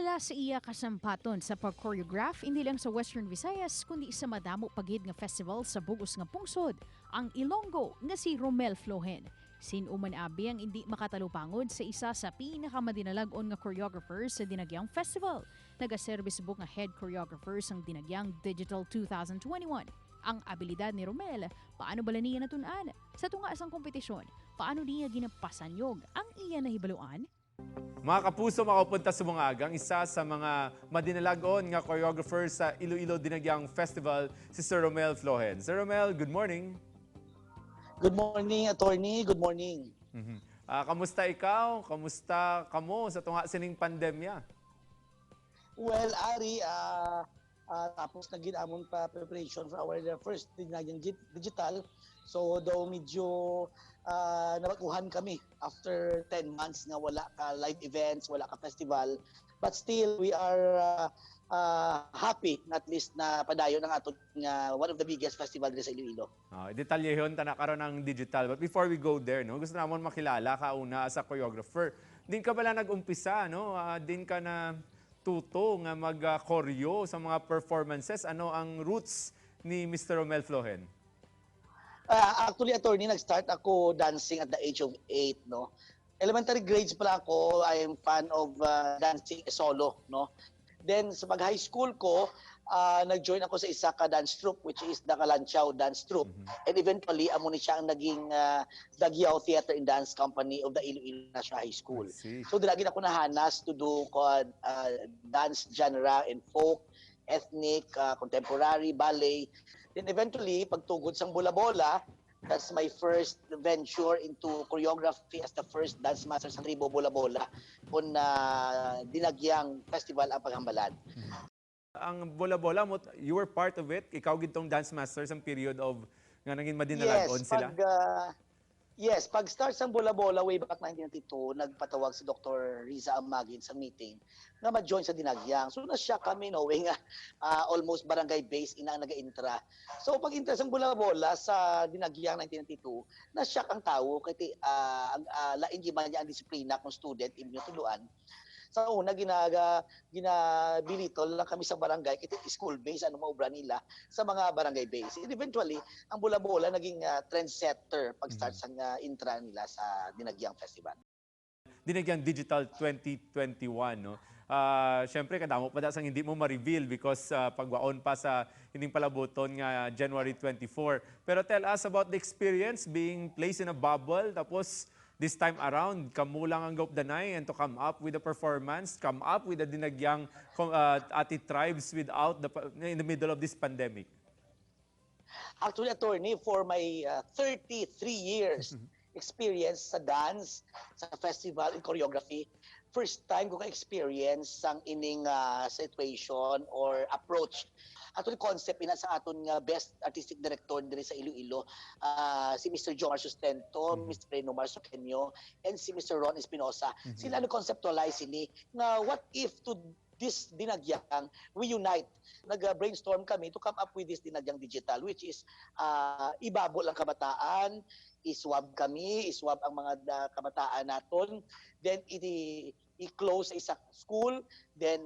Kilala sa iya kasampaton sa pag-choreograph hindi lang sa Western Visayas kundi sa madamo pagid nga festival sa bugos nga pungsod, ang Ilonggo nga si Romel Flohen. Sinuman abi ang hindi makatalupangod sa isa sa pinakamadinalagon nga choreographers sa Dinagyang Festival. Nagaservice book nga head choreographers ang Dinagyang Digital 2021. Ang abilidad ni Romel, paano bala niya natunan? Sa tunga sang kompetisyon, paano niya ginapasanyog ang iya nahibaluan? Mga kapuso, makapunta sa mga agang isa sa mga madinalagon nga choreographer sa Iloilo Dinagyang Festival, si Sir Romel Flohen. Sir Romel, good morning. Good morning, attorney. Good morning. Kamusta ikaw? Kamusta kamo sa tunga sining pandemya? Well, Ari, tapos na ginamon pa preparation for our first Dinagyang Digital. So, though medyo nabaguhan kami after 10 months nga wala ka live events, wala ka festival. But still, we are happy na at least na padayon ng aton nga one of the biggest festival dito sa Iloilo. Detalyehon ta na karon ng digital. But before we go there, no, gusto namon makilala ka una as a choreographer. Din ka bala nag-umpisa, no? Din ka na tuto nga mag-choreo sa mga performances. Ano ang roots ni Mr. Romel Flohen? Actually, attorney, nag-start ako dancing at the age of 8, no? Elementary grades pa lang ako, I am fan of dancing solo, no? Then, sa pag-high school ko, nag-join ako sa isa ka dance troupe, which is the Kalanchaw Dance Troupe. And eventually, amo ni siya ang naging Daguiao Theater and Dance Company of the Iloilo National High School. So, dilagin ako nahanas to do dance genre and folk, ethnic, contemporary, ballet. Then eventually, pagtugod sang bola-bola, that's my first venture into choreography as the first dance master sa Tribo Bola-Bola on Dinagyang Festival ang Paghambalan. Ang bola-bola mo, you were part of it? Ikaw gintong dance master sa period of nga naging madinalagon sila? Yes, pag start sa Bola-Bola way back 1992, nagpatawag si Dr. Riza Amagin sa meeting na ma-join sa Dinagyang. So na-shock kami knowing almost barangay base ina naga-intra. So pag intra sa Bola-Bola sa Dinagyang 1992, na-shock ang tao kasi lain giman niya ang disiplina ng student in tuluan. Sa una, ginabilito lang kami sa barangay, kasi school base, ano maubra nila, sa mga barangay base. And eventually, ang Bola-Bola naging trendsetter pag-start sa intra nila sa Dinagyang Festival. Dinagyang Digital 2021, no? Siyempre, kadamo pa sang hindi mo ma-reveal because pagwaon pa sa hindi palabuton nga January 24. Pero tell us about the experience being placed in a bubble, tapos this time around, kamu lang ang gaupdanay and to come up with a performance, come up with the Dinagyang Ati Tribes in the middle of this pandemic. Actually, attorney, for my 33 years experience sa dance, sa festival, and choreography, first time ko ka-experience sang ining situation or approach. Actually, concept ina sa aton nga best artistic director diri sa Iloilo, si Mr. Jomar Sustento, Mr. Reno Marsoqueño, and si Mr. Ron Espinosa. Sila conceptualize ini nga what if to this Dinagyang, we unite. Nag-brainstorm kami to come up with this Dinagyang Digital, which is ibabol ang kabataan, iswab kami, iswab ang mga kabataan naton, then i-close sa isang school, then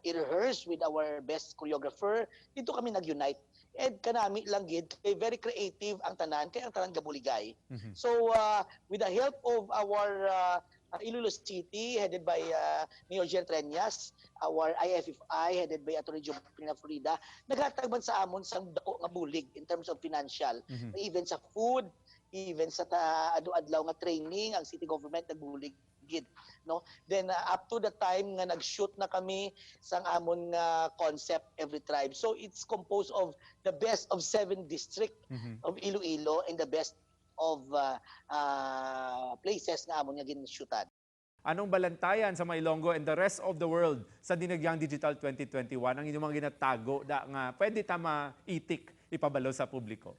i-rehearse with our best choreographer. Dito kami nag-unite. And kanami lang gid, kay very creative ang tanan, kay ang tanan gabuligay. So with the help of our Iloilo City, headed by Mayor Jen Treñas, our IFFI, headed by Atty. Jopina Florida, naghatag man sa amon sa dako nga bulig in terms of financial, even sa food, even sa adlaw nga training, ang city government nagbulig gid, no? Then up to the time nga nag-shoot na kami sang amon nga concept Every Tribe. So it's composed of the best of 7 district of Iloilo and the best of places nga amon nga gin-shootan. Anong balantayan sa Ilonggo and the rest of the world sa Dinagyang Digital 2021 ang inyong mga ginatago da nga pwede ta maitik ipabalo sa publiko?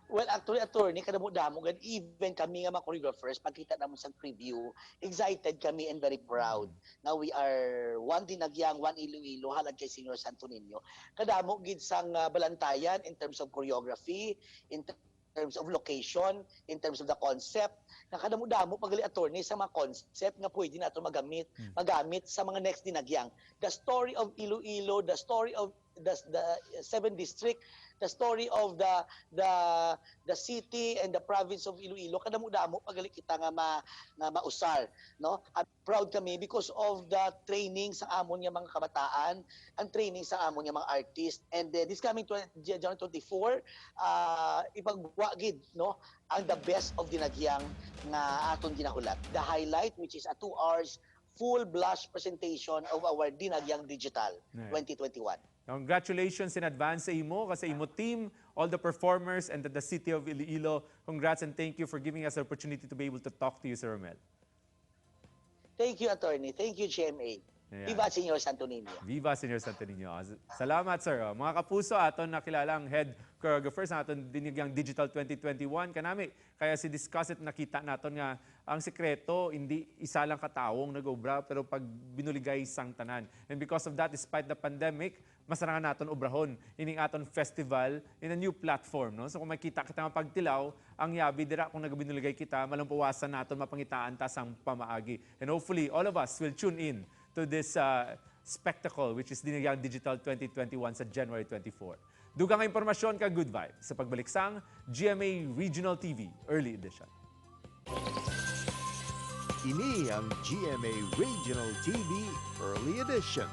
Well, actually, attorney, kadamo-damo, even kami nga mga choreographers, pagkita naman sa preview, excited kami and very proud. Now we are one Dinagyang, one Iloilo, halad kay Senior Santo Niño. Kadamo gid sang balantayan in terms of choreography, in terms of location, in terms of the concept, nakadamo-damo pagali attorney sa mga concept nga pwede nato magamit sa mga next dinagyang. The story of Iloilo, the story of the 7th district, the story of the city and the province of Iloilo, kadamo-damo pagali kita nga mausar, no? At proud kami because of the training sa amon nga mga kabataan, ang training sa amon nga mga artist, and this coming January 24, ipagwa gid, no, ang the best of dinagyang nga aton ginahulat. The highlight, which is a 2 hours full blush presentation of our Dinagyang Digital 2021. Congratulations in advance sa imo, kasi imo team, all the performers, and the city of Iloilo. Congrats and thank you for giving us the opportunity to be able to talk to you, Sir Romel. Thank you, attorney. Thank you, GMA. Ayan. Viva Senyor Santo Niño. Viva Senyor Santo Niño. Salamat, sir. Mga kapuso, aton nakilalang head choreographer sa aton Dinagyang Digital 2021 kanami. Kaya si discuss it, nakita naton nga ang sekreto hindi isa lang katawong nag-obra pero pag binuligay sang tanan. And because of that, despite the pandemic, masarangan naton obrahon ining aton festival in a new platform, no? So kung makita kita nga pagtilaw, ang yabi dira kung nagabinuligay kita, malampuwasan naton mapangitaan ta sang pamaagi. And hopefully all of us will tune in to this spectacle, which is Dinagyang Digital 2021 sa January 24. Dugang impormasyon ka Good Vibe sa pagbalik sang GMA Regional TV Early Edition. Ini ang GMA Regional TV Early Edition.